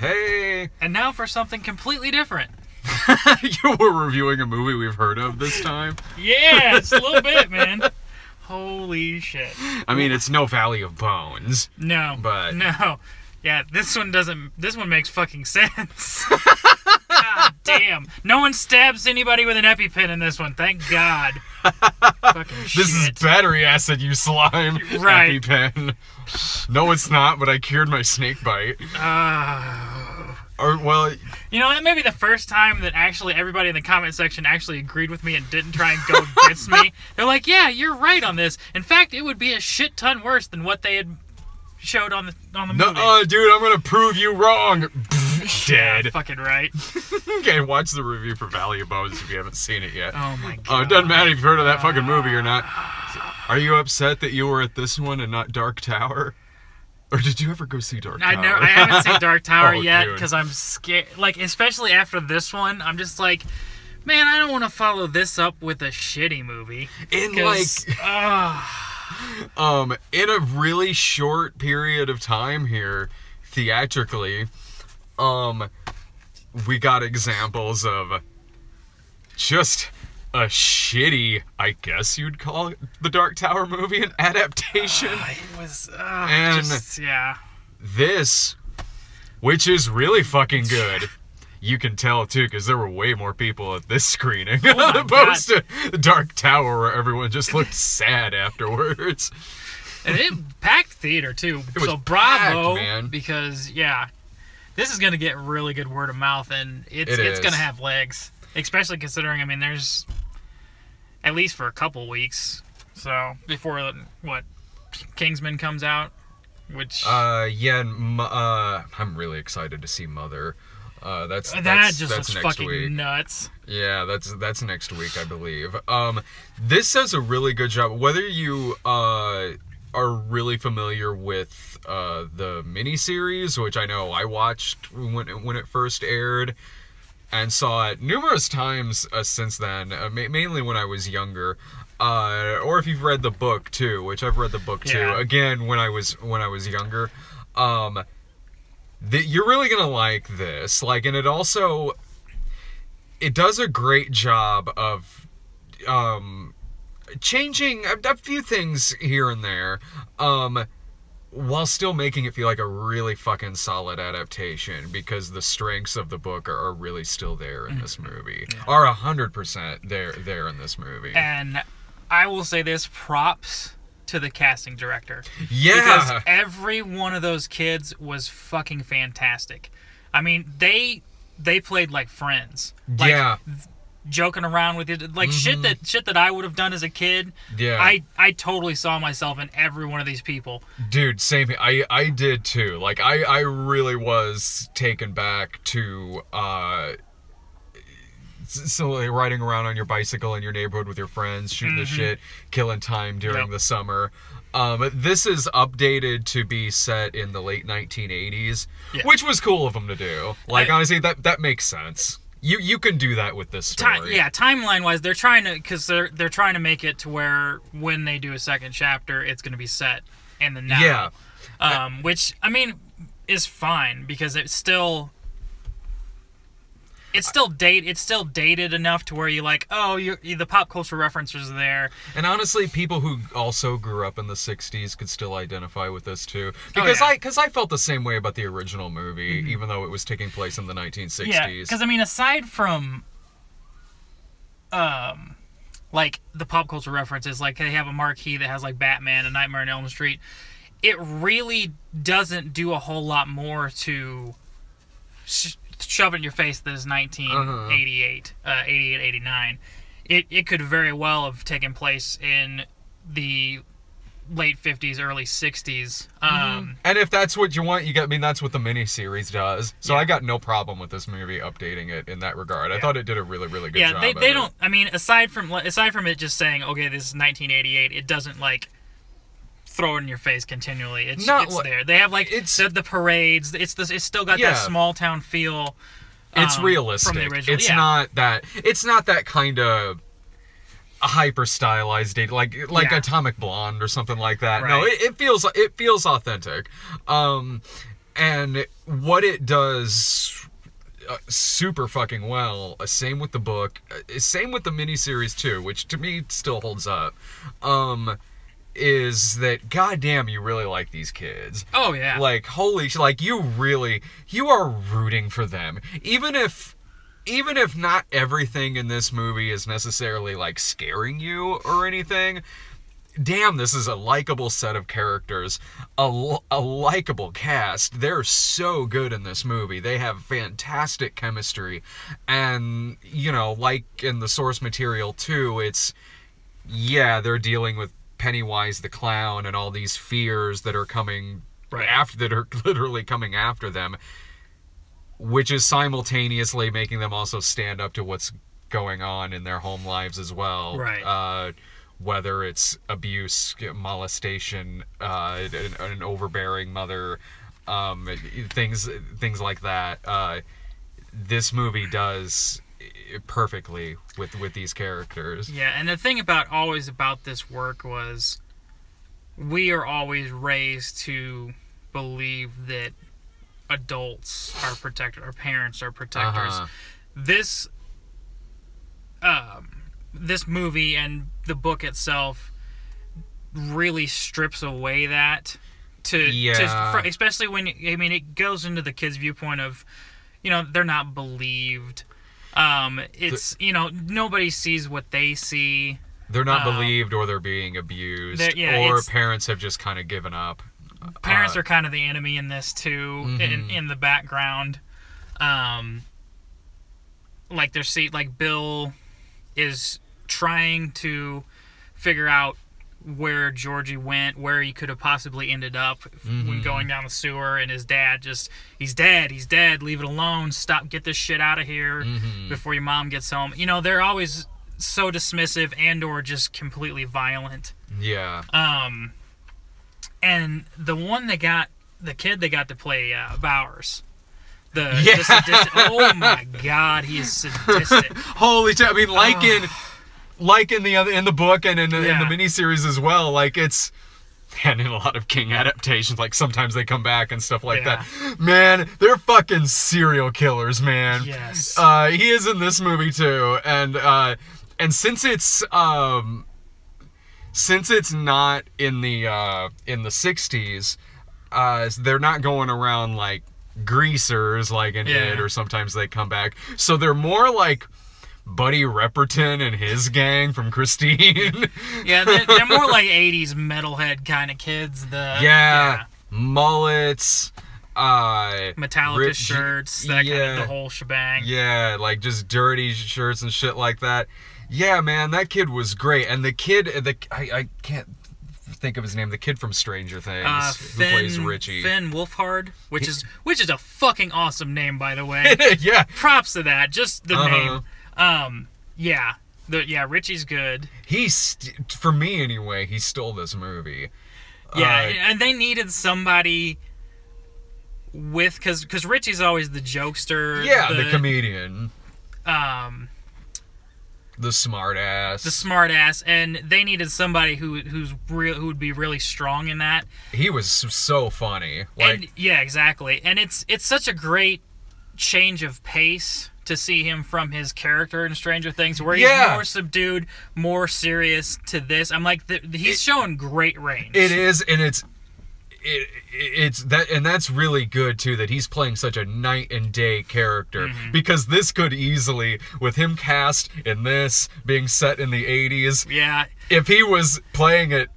Hey! And now for something completely different. You were reviewing a movie we've heard of this time? Yes, a little bit, man. Holy shit. I mean, it's no Valley of Bones. No. But... No. Yeah, this one doesn't... This one makes fucking sense. God damn. No one stabs anybody with an EpiPen in this one. Thank God. Fucking shit. This is battery acid, you slime. Right. EpiPen. No, it's not, but I cured my snake bite. Or, well... You know, that may be the first time that actually everybody in the comment section actually agreed with me and didn't try and go against me. They're like, yeah, you're right on this. In fact, it would be a shit ton worse than what they had showed on the movie. Dude, I'm gonna prove you wrong. Dead. Yeah, fucking right. Okay, watch the review for Valley of Bones if you haven't seen it yet. Oh my God. It doesn't matter if you've heard of that fucking movie or not. Are you upset that you were at this one and not Dark Tower? Or did you ever go see Dark Tower? I haven't seen Dark Tower Oh, yet dude. because I'm scared. Like, especially after this one, I'm just like, man, I don't want to follow this up with a shitty movie. In a really short period of time here, theatrically, we got examples of just a shitty, I guess you'd call it, the Dark Tower movie an adaptation. It was, and yeah. This, which is really fucking good. You can tell, too, because there were way more people at this screening my opposed to the Dark Tower, where everyone just looked sad afterwards. And it packed theater, too. It was So bravo, packed, man. because, yeah, this is going to get really good word of mouth, and it's going to have legs. Especially considering, I mean, there's at least for a couple weeks. So, before, what, Kingsman comes out? Which... Yeah, and, I'm really excited to see Mother. That's looks next fucking week. nuts. Yeah, that's next week, I believe. This does a really good job. Whether you are really familiar with the miniseries, which I know I watched when it first aired, and saw it numerous times since then, mainly when I was younger. Or if you've read the book too, which I've read the book too. Again, when I was younger. You're really gonna like this. And it does a great job of changing a few things here and there, while still making it feel like a really fucking solid adaptation, because the strengths of the book are really still there in this movie. Yeah. Are 100% there in this movie. And I will say this, props to the casting director. Yeah. Because every one of those kids was fucking fantastic. I mean, they played like friends. Like, yeah. Joking around with it, like shit that I would have done as a kid. Yeah. I totally saw myself in every one of these people. Dude, same here. I did too. Like, I really was taken back to riding around on your bicycle in your neighborhood with your friends, shooting the shit, killing time during the summer. This is updated to be set in the late 1980s, which was cool of them to do. Like, honestly, that makes sense. You can do that with this story. Timeline-wise, they're trying to, because they're trying to make it to where when they do a second chapter, it's going to be set in the now. Yeah. Which, I mean, is fine, because it's still dated enough to where you're like, oh, the pop culture references are there. And honestly, people who also grew up in the 60s could still identify with this too. Because I felt the same way about the original movie, even though it was taking place in the 1960s. Yeah, because I mean, aside from like the pop culture references, like they have a marquee that has like Batman and Nightmare on Elm Street, it really doesn't do a whole lot more to shove it in your face that is 1988, 88, 89. It could very well have taken place in the late 50s, early 60s. And if that's what you want, that's what the miniseries does. So I got no problem with this movie updating it in that regard. I thought it did a really, really good job. Yeah, they don't. I mean, aside from it just saying, okay, this is 1988, it doesn't like throw it in your face continually. It's there. They have like the parades. It's still got that small town feel. It's realistic. From the original. It's not that kind of hyper stylized date like Atomic Blonde or something like that. Right. No, it feels authentic. And what it does super fucking well, same with the book, same with the miniseries too, which to me still holds up, is that goddamn you really like these kids. Oh yeah. Like holy like you are rooting for them. Even if not everything in this movie is necessarily like scaring you or anything, damn, this is a likable set of characters, a likable cast. They're so good in this movie. They have fantastic chemistry. And, you know, like in the source material too, it's, yeah, they're dealing with Pennywise the clown and all these fears that are coming after, that are literally coming after them, which is simultaneously making them also stand up to what's going on in their home lives as well. Right. Whether it's abuse, molestation, an overbearing mother, things like that. This movie does perfectly with these characters. Yeah, and the thing about this work was we are always raised to believe that adults are protectors, our parents are protectors. This this movie and the book itself really strips away that especially when, I mean, it goes into the kids' viewpoint of, you know, they're not believed. It's, you know, nobody sees what they see. They're not believed, or they're being abused, or parents have just kind of given up. Parents are kind of the enemy in this too, in the background. Like Bill is trying to figure out where Georgie went, where he could have possibly ended up when going down the sewer, and his dad just, he's dead, leave it alone, get this shit out of here before your mom gets home. You know, they're always so dismissive and or just completely violent. Yeah. And the kid they got to play Bowers. Oh my god, he is sadistic. Holy shit! I mean, like in the book and in the miniseries as well. Like it's, and in a lot of King adaptations, like sometimes they come back and stuff like that. Man, they're fucking serial killers, man. Yes. He is in this movie too, and since it's not in the 60s, they're not going around like greasers like in it, or sometimes they come back. So they're more like Buddy Repperton and his gang from Christine. Yeah, they're more like 80s metalhead kind of kids. Mullets, Metallica shirts, that kind of the whole shebang. Yeah, like just dirty shirts and shit like that. Yeah, man, that kid was great. And the kid, I can't think of his name, the kid from Stranger Things, who plays Richie. Finn Wolfhard, which is a fucking awesome name, by the way. Yeah. Props to that, just the name. Richie's good. For me anyway, he stole this movie. Yeah, and they needed somebody with, because Richie's always the jokester. Yeah, the comedian. The smart ass, and they needed somebody who would be really strong in that. He was so funny. Exactly. And it's such a great change of pace to see him from his character in Stranger Things, where he's more subdued, more serious, to this. I'm like, he's showing great range. It is, and it's that, and that's really good too, that he's playing such a night and day character, because this could easily, with him cast in this being set in the 80s, if he was playing it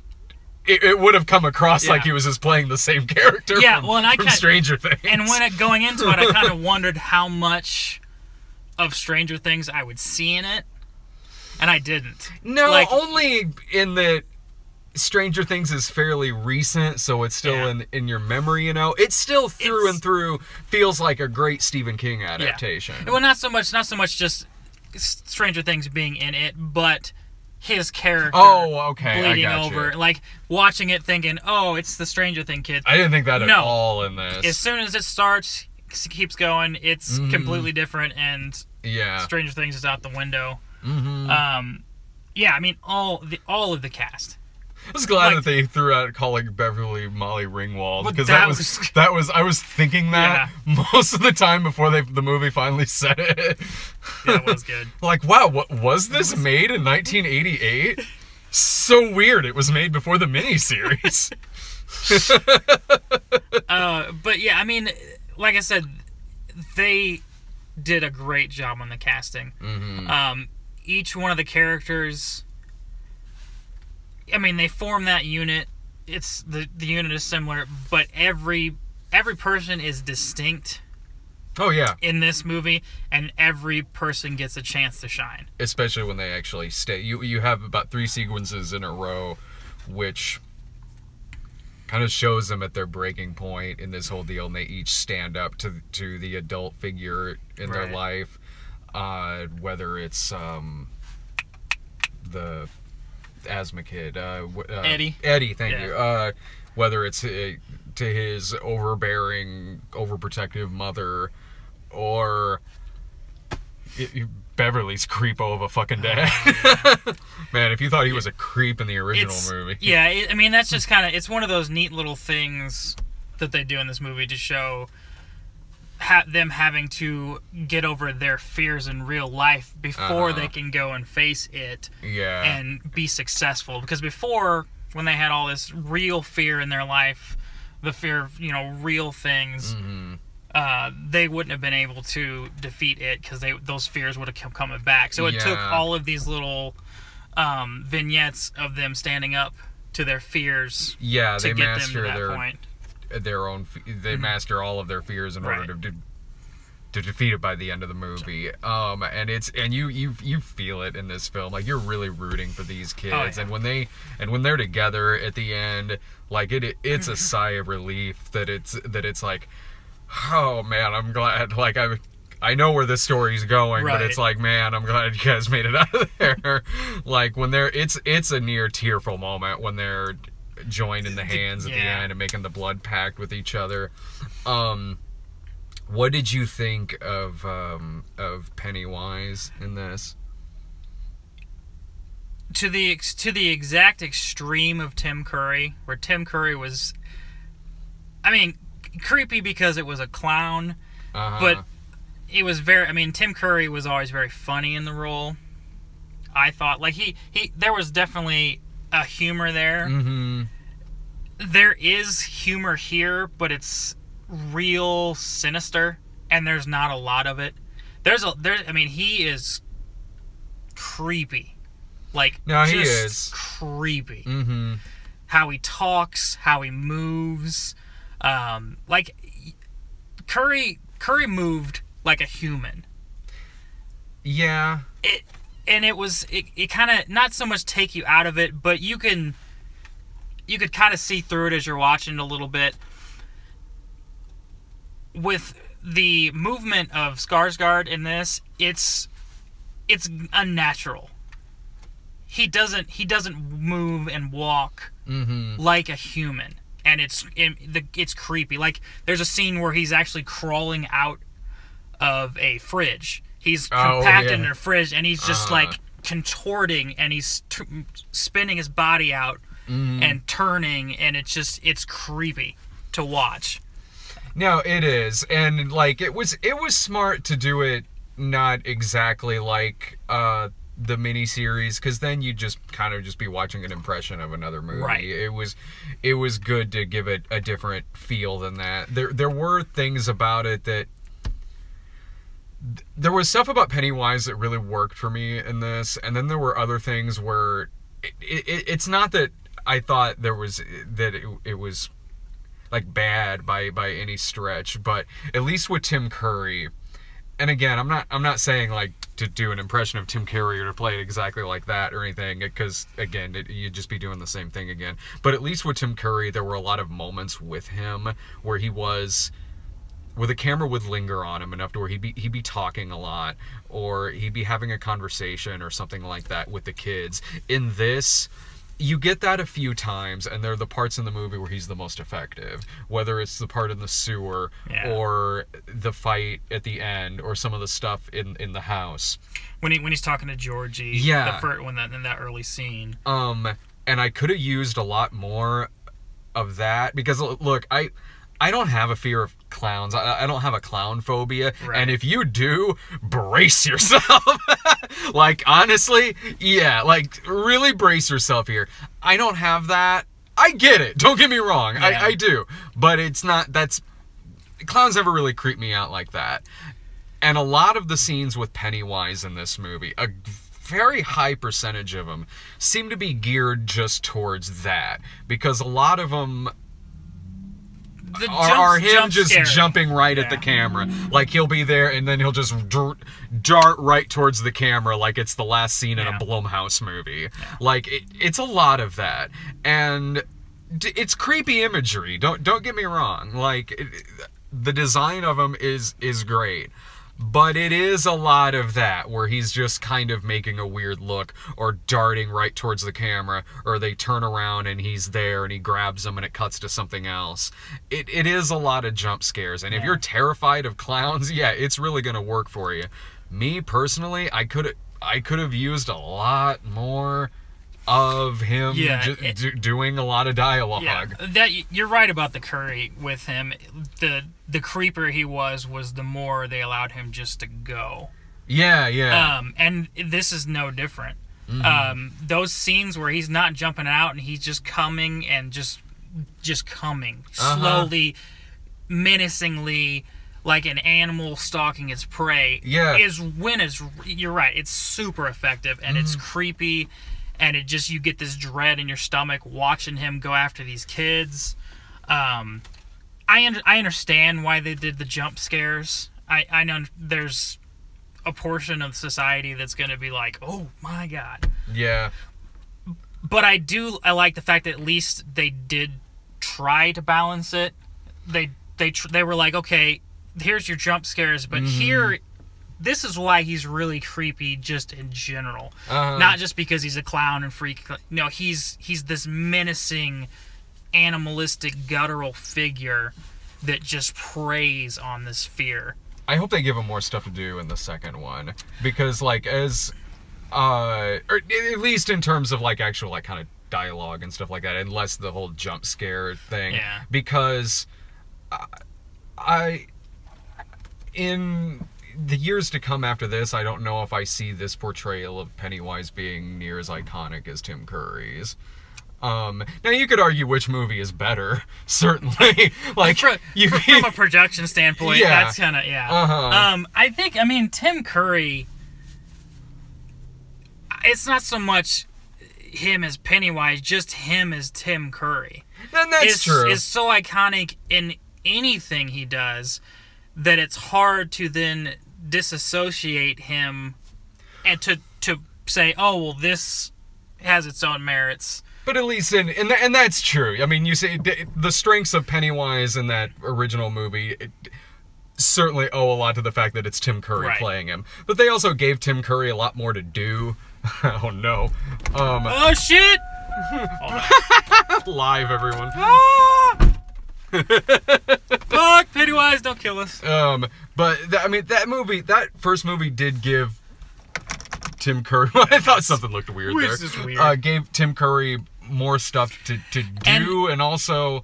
would have come across like he was just playing the same character from Stranger Things. And when going into it, I kind of wondered how much of Stranger Things I would see in it, and I didn't. No, only in that Stranger Things is fairly recent, so it's still in your memory, you know. It's still through and through feels like a great Stephen King adaptation. Yeah. Well, not so much just Stranger Things being in it, but his character bleeding over. Like, watching it thinking, oh, it's the Stranger Thing kid. I didn't think that at all in this. As soon as it starts, keeps going, it's completely different, and Stranger Things is out the window. I mean, all of the cast. I was glad Like- that they threw out calling Beverly Molly Ringwald, Well, because that that was I was thinking that most of the time before the movie finally said it. That was good. Like, wow, what was this made in 1988? So weird. It was made before the miniseries. But yeah, I mean, like I said, they did a great job on the casting. Mm-hmm. Each one of the characters, I mean, they form that unit. It's the unit is similar, but every person is distinct Oh yeah, in this movie, and every person gets a chance to shine. especially when they actually stay. You have about 3 sequences in a row, which kind of shows them at their breaking point in this whole deal, and they each stand up to the adult figure in their Right. life, whether it's the asthma kid, Eddie. Thank Yeah. you. Whether it's to his overbearing, overprotective mother, or Beverly's creepo of a fucking dad. Man, if you thought he was a creep in the original movie. Yeah, I mean, that's just kind of, it's one of those neat little things that they do in this movie to show them having to get over their fears in real life before they can go and face it Yeah. and be successful. Because before, when they had all this real fear in their life, the fear of, real things, they wouldn't have been able to defeat it because those fears would have kept coming back. So it took Yeah. all of these little vignettes of them standing up to their fears Yeah, to they get them to master that point. their own. They master all of their fears in order to defeat it by the end of the movie. And you feel it in this film. Like, you're really rooting for these kids, yeah. and when they're together at the end, like it's a sigh of relief that it's like, oh man, I'm glad. Like, I know where this story's going, but it's like, man, I'm glad you guys made it out of there. Like, when it's a near tearful moment when they're joined in the hands at the end and making the blood pact with each other. What did you think of Pennywise in this? To the exact extreme of Tim Curry, where Tim Curry was, I mean, creepy because it was a clown, but it was Tim Curry was always very funny in the role. I thought, like, there was definitely a humor there. Mm-hmm. There is humor here, but it's real sinister, and there's not a lot of it. He is creepy. Like, No, just he is creepy. Mm-hmm. How he talks, how he moves. Like, Curry moved like a human. Yeah. It kind of not so much take you out of it, but you could kind of see through it as you're watching it a little bit. With the movement of Skarsgård in this, it's unnatural. He doesn't move and walk like a human, and it's creepy. Like, there's a scene where he's actually crawling out of a fridge. He's compacted in a fridge, and he's just like contorting, and he's spinning his body out and turning, and it's creepy to watch. No, it is, and like it was smart to do it not exactly like the miniseries, because then you just kind of be watching an impression of another movie. Right. It was good to give it a different feel than that. There were things about it that. There was stuff about Pennywise that really worked for me in this, and then there were other things where it's not that I thought it was like bad by any stretch, but at least with Tim Curry. And again, I'm not saying like to do an impression of Tim Curry or to play it exactly like that or anything, because again, you'd just be doing the same thing again. But at least with Tim Curry, there were a lot of moments with him where he was, where the camera would linger on him enough to where he'd be talking a lot, or he'd be having a conversation or something like that with the kids. In this, you get that a few times, and they're the parts in the movie where he's the most effective. Whether it's the part in the sewer, or the fight at the end, or some of the stuff in the house. When he's talking to Georgie, in that early scene. and I could have used a lot more of that, because look, I don't have a fear of clowns. I don't have a clown phobia. Right. And if you do, brace yourself. Like, honestly, yeah, like, really brace yourself here. I don't have that. I get it. Don't get me wrong. Yeah. I do. But it's not, clowns never really creep me out like that. And a lot of the scenes with Pennywise in this movie, a very high percentage of them, seem to be geared just towards that. Because a lot of them are him just jumping right at the camera. Like, he'll be there and then he'll just dart right towards the camera like it's the last scene in a Blumhouse movie. Yeah. Like, it's a lot of that. And it's creepy imagery. Don't get me wrong. Like, the design of him is great. But it is a lot of that, where he's just kind of making a weird look, or darting right towards the camera, or they turn around and he's there and he grabs them and it cuts to something else. It is a lot of jump scares, and if you're terrified of clowns, yeah, it's really going to work for you. Me, personally, I could have used a lot more of him doing a lot of dialogue. Yeah, that you're right about the Curry with him. The creeper he was the more they allowed him just to go. Yeah. And this is no different. Mm-hmm. Those scenes where he's not jumping out and he's just coming and just coming slowly, menacingly, like an animal stalking its prey. Yeah, you're right. It's super effective and it's creepy. And you get this dread in your stomach watching him go after these kids. I understand why they did the jump scares. I know there's a portion of society that's going to be like, oh my God. Yeah. But I like the fact that at least they did try to balance it. They were like, okay, here's your jump scares, but here, this is why he's really creepy just in general. Not just because he's a clown and freak. No, he's this menacing, animalistic, guttural figure that just preys on this fear. I hope they give him more stuff to do in the second one. Because, like, or at least in terms of, like, actual, like, kind of dialogue and stuff like that, and less the whole jump scare thing. Yeah. Because in the years to come after this, I don't know if I see this portrayal of Pennywise being near as iconic as Tim Curry's. Now you could argue which movie is better, certainly. Like, from a production standpoint, that's kind of I mean, Tim Curry, it's not so much him as Pennywise, just him as Tim Curry. And that's true. Is so iconic in anything he does that it's hard to then disassociate him and to say, oh, well, this has its own merits. But at least and that's true. I mean, you say the strengths of Pennywise in that original movie certainly owe a lot to the fact that it's Tim Curry playing him. But they also gave Tim Curry a lot more to do. Oh no. Oh shit! Live, everyone. Fuck, Pennywise, don't kill us. But that first movie did give Tim Curry. I thought something looked weird there. This is weird. Gave Tim Curry more stuff to do, and also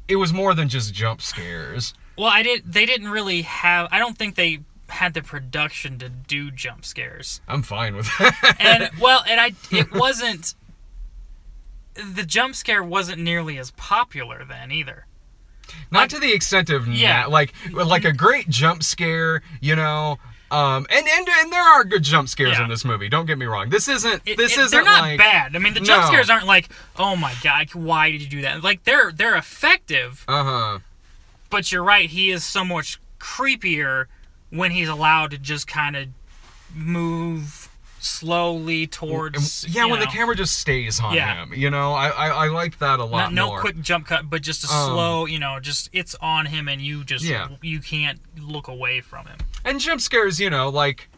it was more than just jump scares. Well, they didn't really have. I don't think they had the production to do jump scares. I'm fine with that. It wasn't. The jump scare wasn't nearly as popular then either. Not to the extent of like a great jump scare, you know. And there are good jump scares in this movie. Don't get me wrong. This isn't. They're not like, bad. I mean, the jump scares aren't like, oh my god, why did you do that? Like they're effective. But you're right. He is so much creepier when he's allowed to just kind of move slowly towards. When the camera just stays on him. You know, I like that a lot more. No quick jump cut, but just a slow. You know, just it's on him, and you just you can't look away from him. And jump scares, you know, like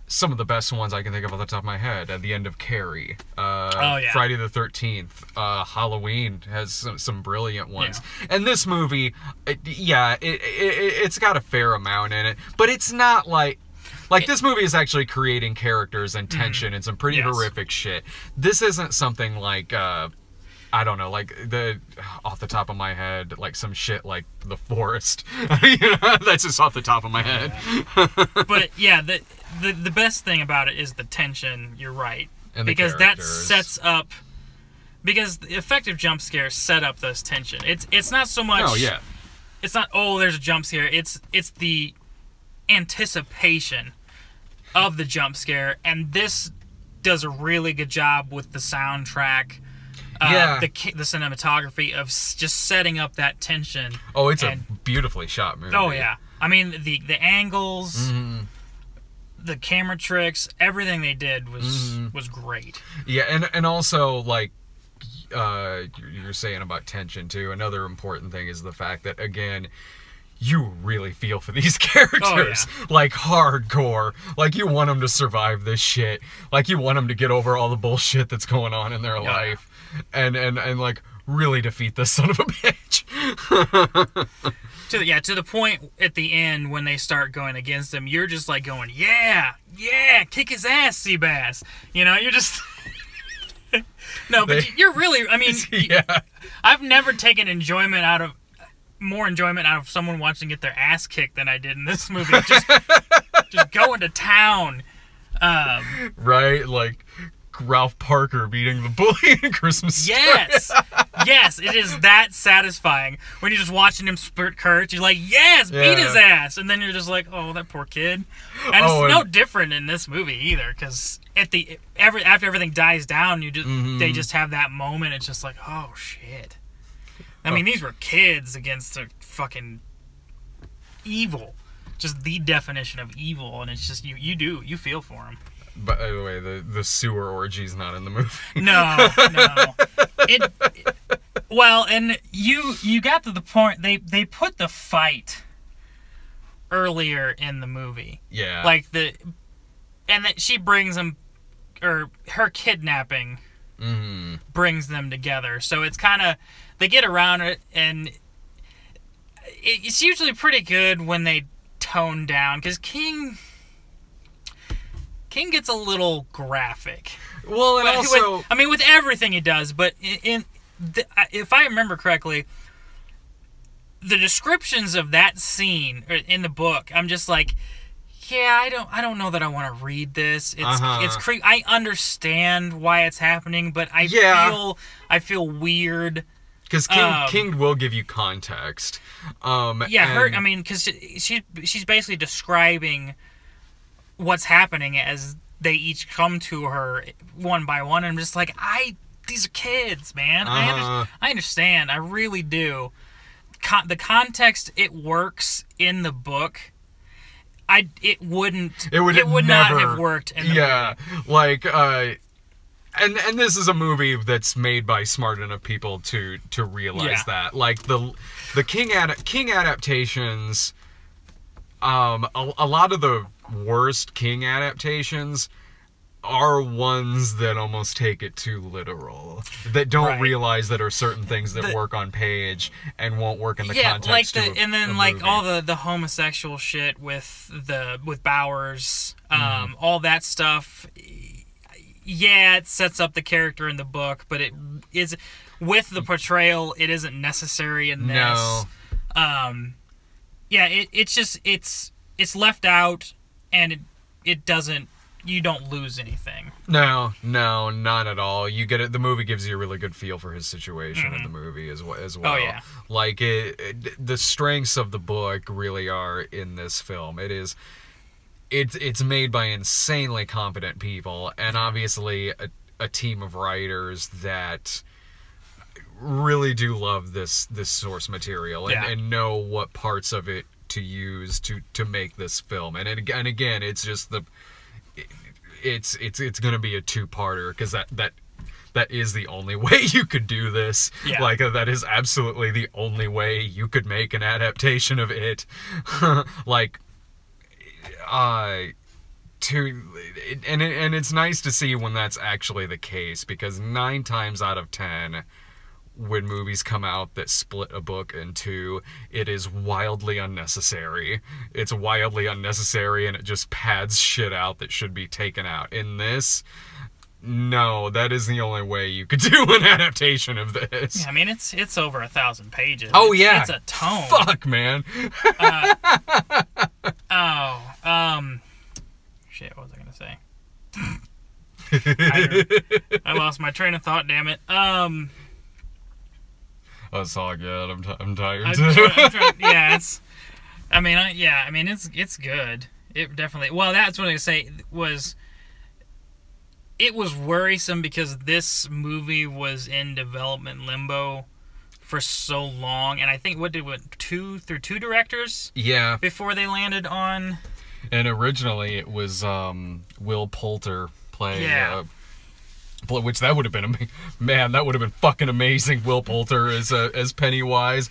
some of the best ones I can think of off the top of my head. At the end of Carrie, Friday the 13th, Halloween has some brilliant ones. Yeah. And this movie, it's got a fair amount in it, but it's not like Like, this movie is actually creating characters and tension and some pretty horrific shit. This isn't something like, I don't know, like, off the top of my head, like, some shit like The Forest. You know, that's just off the top of my head. But, yeah, the best thing about it is the tension, you're right. And because that sets up... Because the effective jump scares set up this tension. It's not so much... Oh, yeah. It's not, oh, there's a jump scare. It's the anticipation of the jump scare, and this does a really good job with the soundtrack, the cinematography of just setting up that tension. Oh, it's a beautifully shot movie. Oh, yeah. I mean, the angles, the camera tricks, everything they did was great. Yeah, and also, like, you're saying about tension too. Another important thing is the fact that, again, you really feel for these characters, like, hardcore. Like, you want them to survive this shit. Like, you want them to get over all the bullshit that's going on in their life, and like, really defeat this son of a bitch. To the point at the end when they start going against him, you're just like going, yeah, kick his ass, Seabass. You know, you're just. No, but you're really, I mean, I've never taken more enjoyment out of someone watching get their ass kicked than I did in this movie. Just going to town. Right? Like Ralph Parker beating the bully in Christmas Story. Yes, it is that satisfying. When you're just watching him spurt courage, you're like, yes, beat his ass. And then you're just like, oh, that poor kid. And it's no different in this movie either, because after everything dies down, they just have that moment. It's just like, oh, shit. I mean, these were kids against a fucking evil. Just the definition of evil, and it's just, you feel for them. By the way, the sewer orgy's not in the movie. No. Well, and you got to the point, they put the fight earlier in the movie. Yeah. Like, and that she brings them, or her kidnapping brings them together. So it's kind of, they get around it, and it's usually pretty good when they tone down, because King gets a little graphic. Well, and also... with everything he does, but if I remember correctly, the descriptions of that scene in the book, I'm just like, yeah, I don't know that I want to read this. It's creepy. I understand why it's happening, but I feel weird. Because King will give you context. Because she's basically describing what's happening as they each come to her one by one, and I'm just like, these are kids, man. I understand. I really do. The context, it works in the book. It would not have worked in the movie. Like, and this is a movie that's made by smart enough people to realize that. Like, the King adaptations, a lot of the worst King adaptations are ones that almost take it too literal, that don't realize that are certain things that work on page and won't work in the context of and then a like movie. all the homosexual shit with Bowers, all that stuff. Yeah, it sets up the character in the book, but it is, with the portrayal, it isn't necessary in this. No. It's left out, and it doesn't. You don't lose anything. No, not at all. You get it. The movie gives you a really good feel for his situation in the movie as well. Oh, yeah. Like, the strengths of the book really are in this film. It's made by insanely competent people, and obviously a team of writers that really do love this source material and know what parts of it to use to make this film. And again, it's just it's gonna be a two-parter, because that is the only way you could do this. Yeah. Like, that is absolutely the only way you could make an adaptation of it. Like, and it's nice to see when that's actually the case, because 9 times out of 10, when movies come out that split a book in two. It is wildly unnecessary. It's wildly unnecessary, and it just pads shit out that should be taken out. In this, no, that is the only way you could do an adaptation of this. Yeah, I mean, it's over 1,000 pages. Oh, yeah. It's a tome. Fuck, man. Shit, what was I going to say? I lost my train of thought, damn it. Oh, it's all good. I'm tired. Yeah, it's... I mean, it's good. It definitely... Well, that's what I was going to say was... It was worrisome because this movie was in development limbo for so long, and I think two directors? Yeah. Before they landed on... And originally it was Will Poulter playing... Yeah. Which that would have been... Man, that would have been fucking amazing, Will Poulter as Pennywise.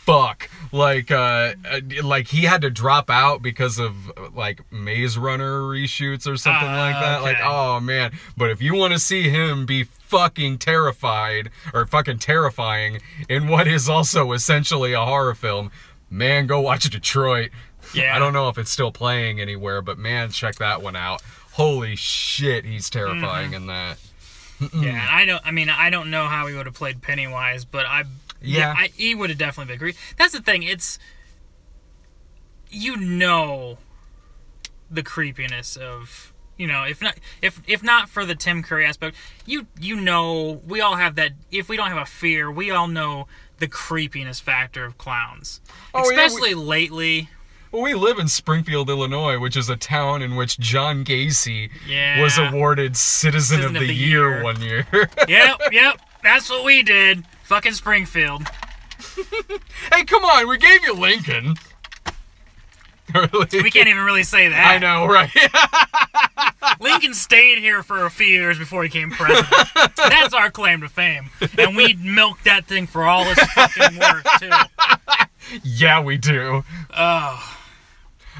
Fuck. Like he had to drop out because of, like, Maze Runner reshoots or something like that. Okay. Like, oh, man. But if you want to see him be fucking terrified, or fucking terrifying, in what is also essentially a horror film, man, go watch Detroit. Yeah. I don't know if it's still playing anywhere, but man, check that one out. Holy shit, he's terrifying in that. Yeah, I don't know how he would have played Pennywise, but he would have definitely been great. That's the thing, it's... You know the creepiness of... You know, if not for the Tim Curry aspect, you know, we all have that... If we don't have a fear, we all know the creepiness factor of clowns. Oh, especially lately... Well, we live in Springfield, Illinois, which is a town in which John Gacy was awarded Citizen of the Year one year. Yep, that's what we did. Fucking Springfield. Hey, come on, we gave you Lincoln. We can't even really say that. I know, right? Lincoln stayed here for a few years before he became president. That's our claim to fame. And we milked that thing for all its fucking worth, too. Yeah, we do. Oh.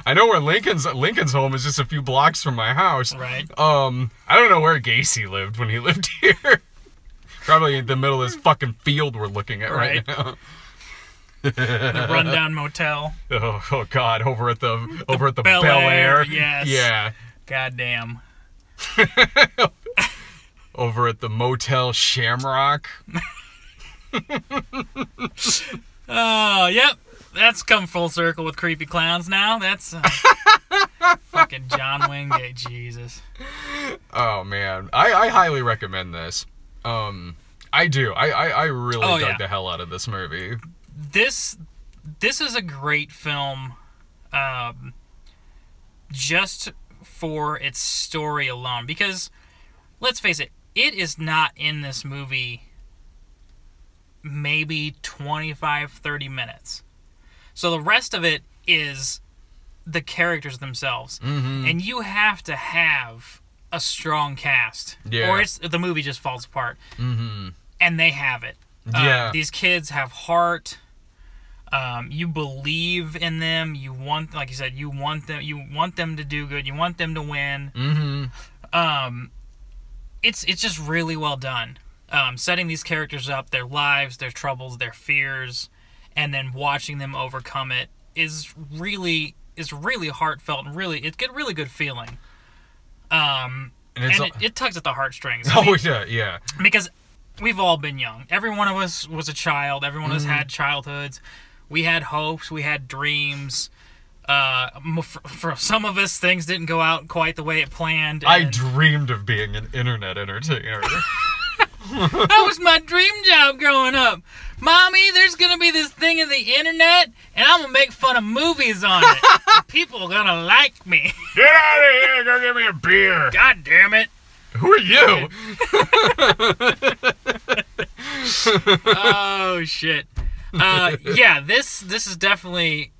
I know where Lincoln's home is just a few blocks from my house. Right. I don't know where Gacy lived when he lived here. Probably in the middle of this fucking field we're looking at right now. The rundown motel. Oh God, over at the Bel Air. Yes. Yeah. Goddamn. Over at the Motel Shamrock. Oh, yep. That's come full circle with creepy clowns now. That's fucking John Wingate, Jesus. Oh man, I highly recommend this. I do. I really dug the hell out of this movie. This is a great film, just for its story alone. Because let's face it, it is not in this movie maybe 25-30 minutes. So the rest of it is the characters themselves. Mm-hmm. And you have to have a strong cast. Yeah. Or the movie just falls apart. Mm-hmm. And they have it. Yeah. These kids have heart. You believe in them. You want, like you said, you want them to do good. You want them to win. Mm-hmm. It's just really well done. Setting these characters up, their lives, their troubles, their fears, and then watching them overcome it is really heartfelt and it's a really good feeling. And it tugs at the heartstrings. Yeah. Because we've all been young. Every one of us was a child. Every one of us had childhoods. We had hopes. We had dreams. For some of us, things didn't go out quite the way it planned. I dreamed of being an internet entertainer. That was my dream job growing up. Mommy, there's going to be this thing in the internet, and I'm going to make fun of movies on it. And people are going to like me. Get out of here. Go get me a beer. God damn it. Who are you? Oh, shit. Yeah, this is definitely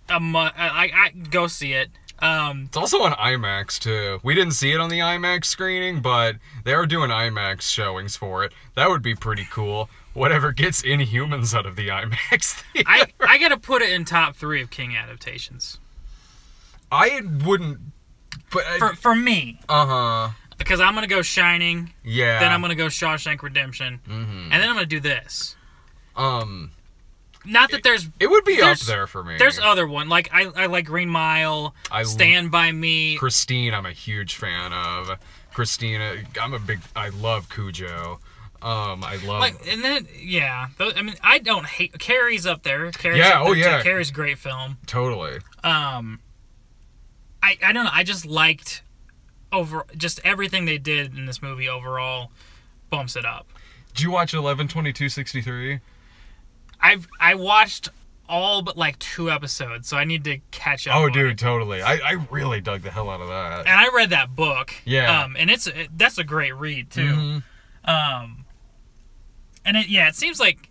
I go see it. It's also on IMAX, too. We didn't see it on the IMAX screening, but they are doing IMAX showings for it. That would be pretty cool. Whatever gets Inhumans out of the IMAX theater. I gotta put it in top 3 of King adaptations. I wouldn't... But for me. Uh-huh. Because I'm going to go Shining. Yeah. Then I'm going to go Shawshank Redemption. Mm-hmm. And then I'm going to do this. Not that there's... It would be up there for me. There's other one. Like, I like Green Mile, Stand By Me. Christine, I'm a huge fan of. Christina, I love Cujo. I love... Like, and then, yeah. I mean, I don't hate... Carrie's up there. Carrie's yeah, up there yeah. too. Carrie's a great film. Totally. I don't know. I just liked... just everything they did in this movie overall bumps it up. Did you watch 11/22/63? I watched all but like 2 episodes, so I need to catch up. Oh, dude, totally. I really dug the hell out of that. And I read that book. Yeah. And that's a great read too. Mm-hmm. And it seems like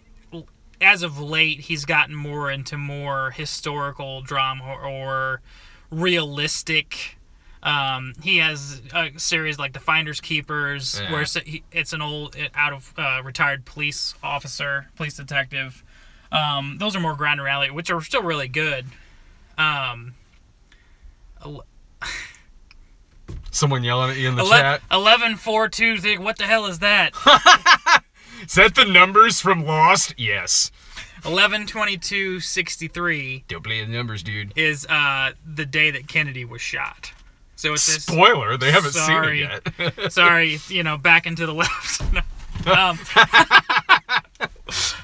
as of late he's gotten more into more historical drama or realistic. He has a series like The Finders Keepers, where it's an old, retired police officer, police detective. Those are more ground and reality, which are still really good. Someone yelling at you in the chat. 11-4-2. What the hell is that? Is that the numbers from Lost? Yes. 11/22/63. Don't play the numbers, dude. Is the day that Kennedy was shot. So it's this, spoiler. They haven't seen it yet. Sorry, back and to the left.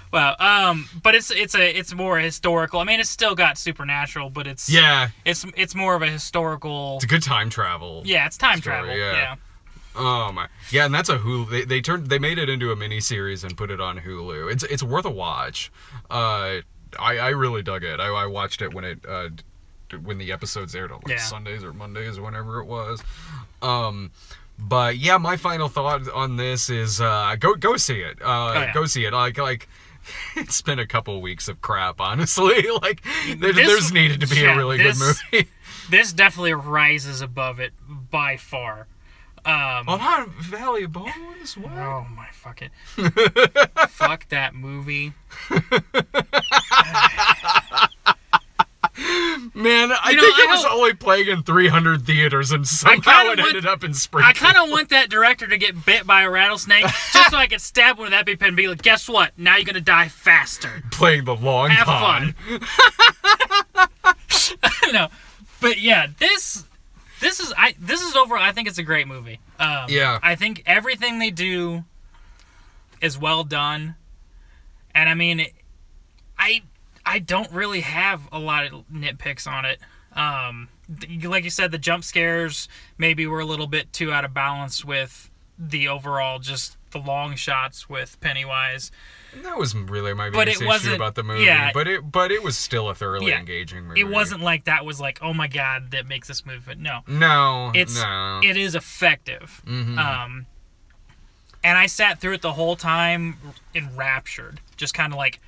But it's more historical. I mean, it's still got supernatural, but it's more of a historical. It's a good time travel. Yeah, it's time story, travel. Yeah. Yeah, and that's a Hulu. They made it into a mini series and put it on Hulu. It's worth a watch. I really dug it. I watched it when the episodes aired on Sundays or Mondays or whenever it was. But yeah, my final thought on this is go see it. Go see it. Like it's been a couple weeks of crap, honestly. Like there's needed to be a really good movie. This definitely rises above it by far. Not Valley of Bones? What? Oh my fuck it. Fuck that movie. Man, I think it was only playing in 300 theaters, and somehow it ended up in Springfield. I kind of want that director to get bit by a rattlesnake, just so I could stab one with that EpiPen and be like, guess what? Now you're gonna die faster. Playing the long con. Have fun. No, but yeah, this is overall, I think it's a great movie. Yeah. I think everything they do is well done, and I mean, I don't really have a lot of nitpicks on it. Like you said, the jump scares maybe were a little bit too out of balance with the overall, just the long shots with Pennywise. That was really my biggest issue about the movie. Yeah, but it was still a thoroughly engaging movie. It wasn't like that was like, oh my god, that makes this movie. No. It is effective. Mm-hmm. And I sat through it the whole time enraptured. Just kind of like,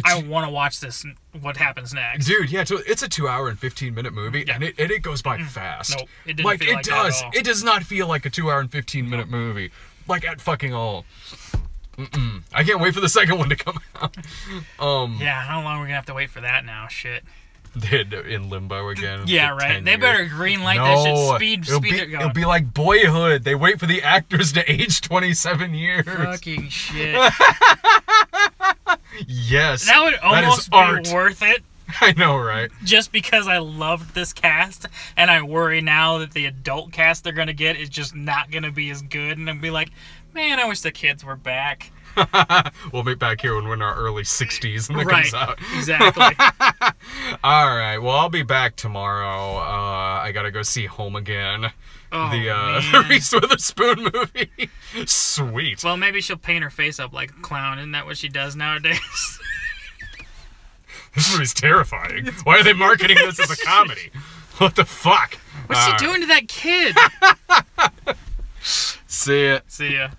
I want to watch this, what happens next. Dude, yeah, it's a 2 hour and 15-minute movie, and it goes by fast. Nope, it didn't feel like that at all. It does not feel like a 2 hour and 15-minute movie. Like, at fucking all. I can't wait for the second one to come out. Yeah, how long are we going to have to wait for that now? Shit. In limbo again. Yeah, right. They better greenlight that shit. Speed it going. It'll be like Boyhood. They wait for the actors to age 27 years. Fucking shit. Yes. That would almost be worth it. I know, right? Just because I loved this cast, and I worry now that the adult cast they're going to get is just not going to be as good, and I'll be like, man, I wish the kids were back. We'll be back here when we're in our early 60s and it comes out. Exactly. All right. Well, I'll be back tomorrow. I gotta go see Home Again. The Reese Witherspoon movie. Sweet. Well, maybe she'll paint her face up like a clown. Isn't that what she does nowadays? This movie's terrifying. Why are they marketing this as a comedy? What the fuck? What's she doing to that kid? See ya. See ya.